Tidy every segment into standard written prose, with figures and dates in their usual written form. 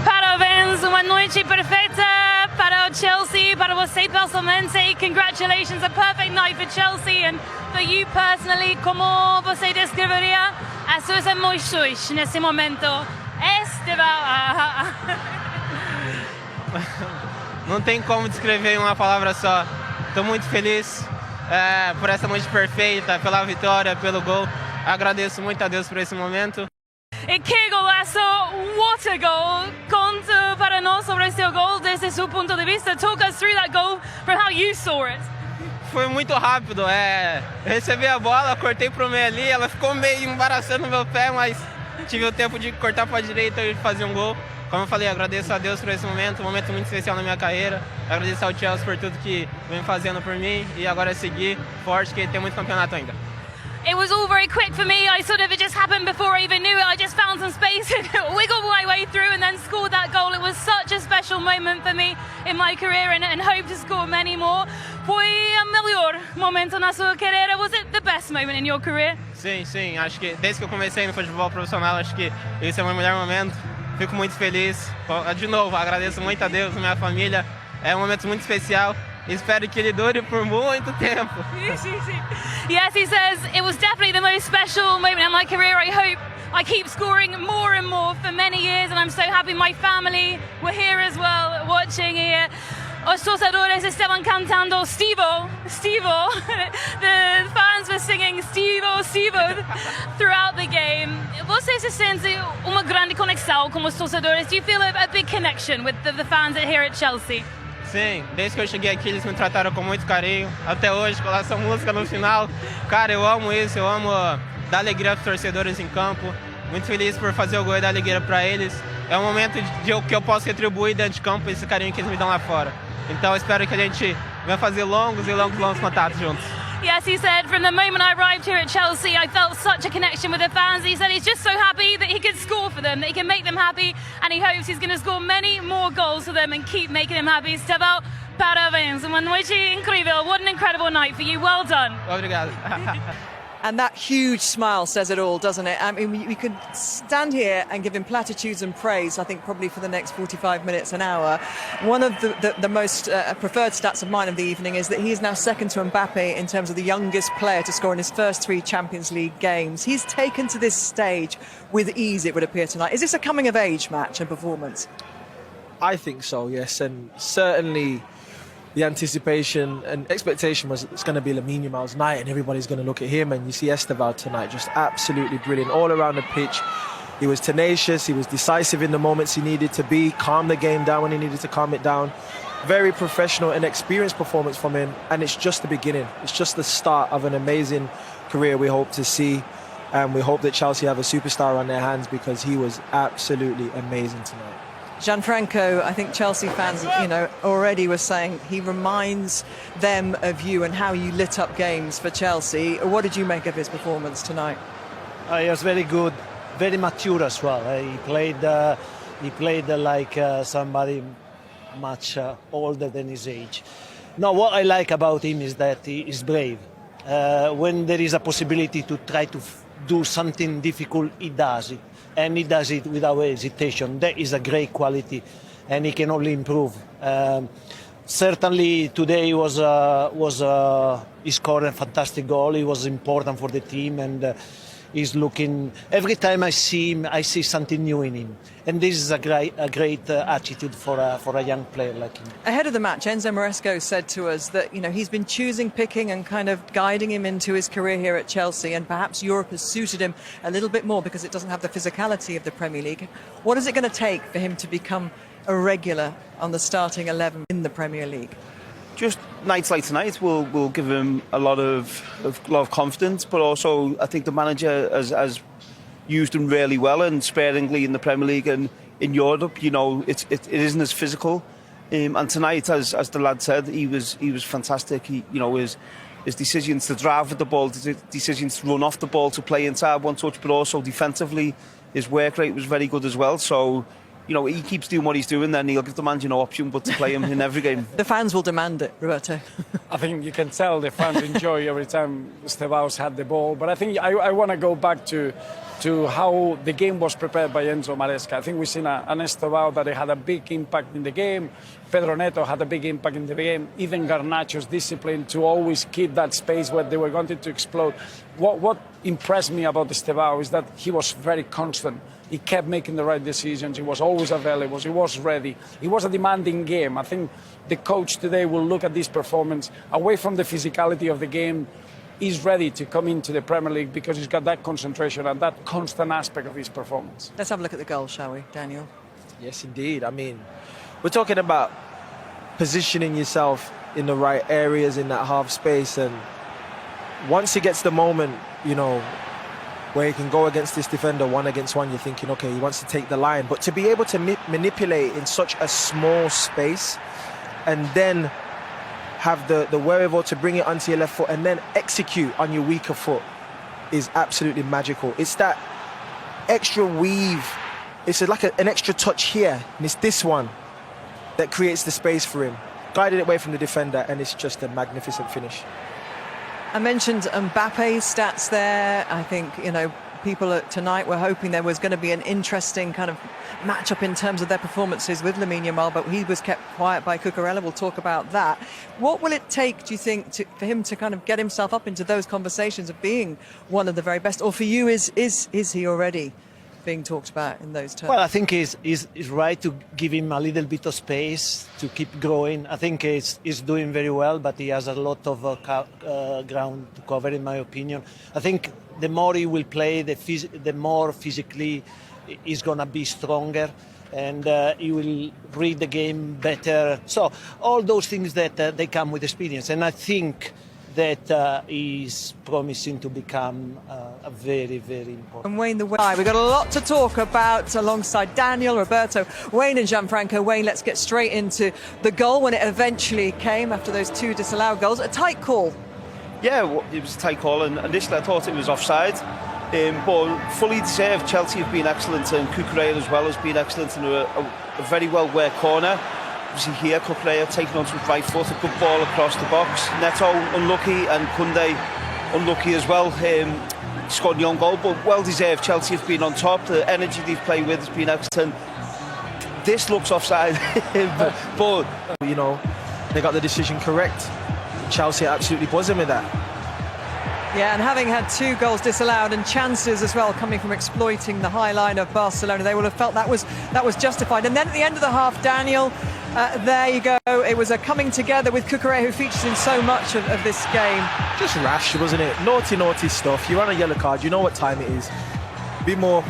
parabéns, uma noite perfeita para o Chelsea, para você pessoalmente. Congratulations, a perfect night for Chelsea and for you personally. Como você descreveria as suas emoções nesse momento? Estevao. Não tem como descrever em uma palavra só. Estou muito feliz por essa noite perfeita, pela vitória, pelo gol. Agradeço muito a Deus por esse momento. E que golaço! What a goal! Conta para nós sobre seu gol desde seu ponto de vista. Talk us through that goal from how you saw it. Foi muito rápido. Recebi a bola, cortei pro meio ali, ela ficou meio embaraçando o meu pé, mas tive o tempo de cortar para a direita e fazer um gol. Como eu falei, agradeço a Deus por esse momento, um momento muito especial na minha carreira. Agradeço ao Chelsea por tudo que vem fazendo por mim e agora seguir forte, que tem muito campeonato ainda. It was all very quick for me. It just happened before I even knew it. I just found some space and wiggled my way through and then scored that goal. It was such a special moment for me in my career and hope to score many more. Foi o melhor momento na sua carreira. Was it the best moment in your career? Sim. Acho que desde que eu comecei no futebol profissional, acho que esse é o meu melhor momento. Fico muito feliz. De novo, agradeço muito a Deus, a minha família. É um momento muito especial. Espero que ele dure por muito tempo. Yes, he says it was definitely the most special moment in my career. I hope I keep scoring more and more for many years, and I'm so happy my family were here as well, watching here. Os torcedores estavam cantando Estevao. The fans were singing Estevao throughout the game. Você se sente uma grande conexão com os torcedores? Do you feel a big connection with the fans here at Chelsea? Sim, desde que eu cheguei aqui eles me trataram com muito carinho. Até hoje, com essa música no final. Cara, eu amo isso, eu amo dar alegria aos torcedores em campo. Muito feliz por fazer o gol e dar alegria para eles. É um momento que eu posso retribuir dentro de campo esse carinho que eles me dão lá fora. Então eu espero que a gente venha fazer longos contatos juntos. Yes, he said, from the moment I arrived here at Chelsea, I felt such a connection with the fans. He said he's just so happy that he could score for them, that he can make them happy, and he hopes he's going to score many more goals for them and keep making them happy. Estevao, parabéns. Uma noite incrível. What an incredible night for you. Well done. Obrigado. And that huge smile says it all, doesn't it? I mean, we could stand here and give him platitudes and praise, I think, probably for the next 45 minutes, an hour. One of the most preferred stats of mine of the evening is that he is now second to Mbappe in terms of the youngest player to score in his first 3 Champions League games. He's taken to this stage with ease, it would appear tonight. Is this a coming-of-age match and performance? I think so, yes, and certainly the anticipation and expectation was it's going to be Lamine Yamal's night and everybody's going to look at him, and you see Estevao tonight just absolutely brilliant all around the pitch. He was tenacious, he was decisive in the moments he needed to be, calm the game down when he needed to calm it down. Very professional and experienced performance from him, and it's just the beginning. It's just the start of an amazing career we hope to see, and we hope that Chelsea have a superstar on their hands because he was absolutely amazing tonight. Gianfranco, I think Chelsea fans, already were saying he reminds them of you and how you lit up games for Chelsea. What did you make of his performance tonight? He was very good, very mature as well. He played like somebody much older than his age. Now, what I like about him is that he is brave. When there is a possibility to try to do something difficult, he does it. And he does it without hesitation. That is a great quality, and he can only improve. Certainly today he scored a fantastic goal. He was important for the team, and he's looking. Every time I see him, I see something new in him, and this is a great attitude for a young player like him. Ahead of the match, Enzo Maresco said to us that he's been picking and kind of guiding him into his career here at Chelsea, and perhaps Europe has suited him a little bit more because it doesn't have the physicality of the Premier League. What is it going to take for him to become a regular on the starting 11 in the Premier League? Just nights like tonight will give him a lot of confidence, but also I think the manager has used him really well and sparingly in the Premier League and in Europe. It isn't as physical, and tonight, as the lad said, he was fantastic. His decisions to drive with the ball, decisions to run off the ball, to play inside one touch, but also defensively, his work rate was very good as well. So, he keeps doing what he's doing, then he'll give the man no option but to play him in every game. The fans will demand it, Roberto. I think you can tell the fans enjoy every time Estevao's had the ball. But I think I want to go back to to how the game was prepared by Enzo Maresca. I think we've seen an Estevao that had a big impact in the game. Pedro Neto had a big impact in the game. Even Garnacho's discipline to always keep that space where they were going to explode. What impressed me about Estevao is that he was very constant. He kept making the right decisions. He was always available. He was ready. It was a demanding game. I think the coach today will look at this performance away from the physicality of the game. He's ready to come into the Premier League because he's got that concentration and that constant aspect of his performance. Let's have a look at the goal, shall we, Daniel? Yes, indeed. I mean, we're talking about positioning yourself in the right areas in that half space, and once he gets the moment, you know, where he can go against this defender 1 against 1, you're thinking, okay, he wants to take the line. But to be able to manipulate in such a small space and then have the wherewithal to bring it onto your left foot and then execute on your weaker foot is absolutely magical. It's that extra weave. It's like an extra touch here, and it's this one that creates the space for him. Guided away from the defender, and it's just a magnificent finish. I mentioned Mbappe's stats there. I think, you know, people tonight were hoping there was going to be an interesting kind of matchup in terms of their performances with Lamine Yamal, but he was kept quiet by Cucurella. We'll talk about that. What will it take, do you think, for him to kind of get himself up into those conversations of being one of the very best? Or for you, is he already being talked about in those terms? Well, I think he's right to give him a little bit of space to keep growing. I think he's doing very well, but he has a lot of ground to cover, in my opinion. I think the more he will play, the more physically he's going to be stronger, and he will read the game better. So all those things that they come with experience, and I think that he's promising to become a very, very important. And Wayne, we've got a lot to talk about alongside Daniel, Roberto, Wayne and Gianfranco. Wayne, let's get straight into the goal when it eventually came after those 2 disallowed goals. A tight call. Yeah, it was a tight call, and initially I thought it was offside. But fully deserved. Chelsea have been excellent, and Cucurella as well has been excellent in a very well worked corner. Obviously here, Cucurella taking onto his right foot, a good ball across the box. Neto unlucky, and Koundé unlucky as well. Scored a young goal, but well deserved. Chelsea have been on top. The energy they've played with has been excellent. This looks offside, but you know, they got the decision correct. Chelsea are absolutely buzzing with that. Yeah, and having had 2 goals disallowed and chances as well coming from exploiting the high line of Barcelona, they will have felt that was justified. And then at the end of the half, Daniel, there you go. It was a coming together with Cucurella, who features in so much of this game. Just rash, wasn't it? Naughty stuff. You're on a yellow card. You know what time it is. Be more,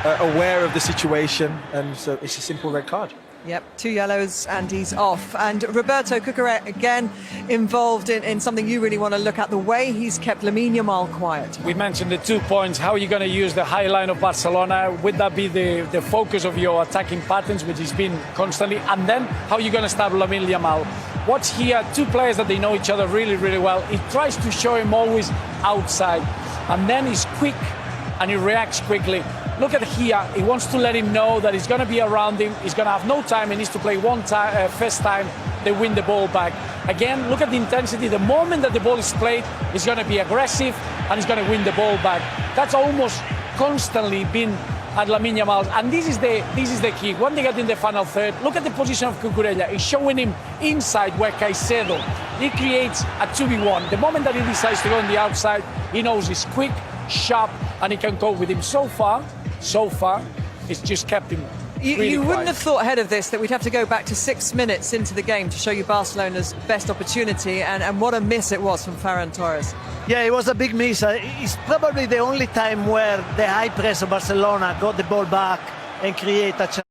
aware of the situation, and so it's a simple red card. Yep, 2 yellows and he's off. And Roberto Cucurella, again, involved in something you really want to look at, the way he's kept Lamine Yamal quiet. We mentioned the 2 points. How are you going to use the high line of Barcelona? Would that be the focus of your attacking patterns, which has been constantly? And then how are you going to stop Lamine Yamal? Watch here, 2 players that they know each other really, really well. He tries to show him always outside. And then he's quick and he reacts quickly. Look at here, he wants to let him know that he's going to be around him. He's going to have no time. He needs to play first time, they win the ball back. Again, look at the intensity. The moment that the ball is played, he's going to be aggressive and he's going to win the ball back. That's almost constantly been at Lamine Yamal. And this is the key. When they get in the final third, look at the position of Cucurella. He's showing him inside where Caicedo. He creates a 2v1. The moment that he decides to go on the outside, he knows he's quick, sharp, and he can cope with him. So far, it's just kept him really You wouldn't quiet. have thought ahead of this that we'd have to go back to 6 minutes into the game to show you Barcelona's best opportunity, and what a miss it was from Ferran Torres. Yeah, it was a big miss. It's probably the only time where the high press of Barcelona got the ball back and create a chance.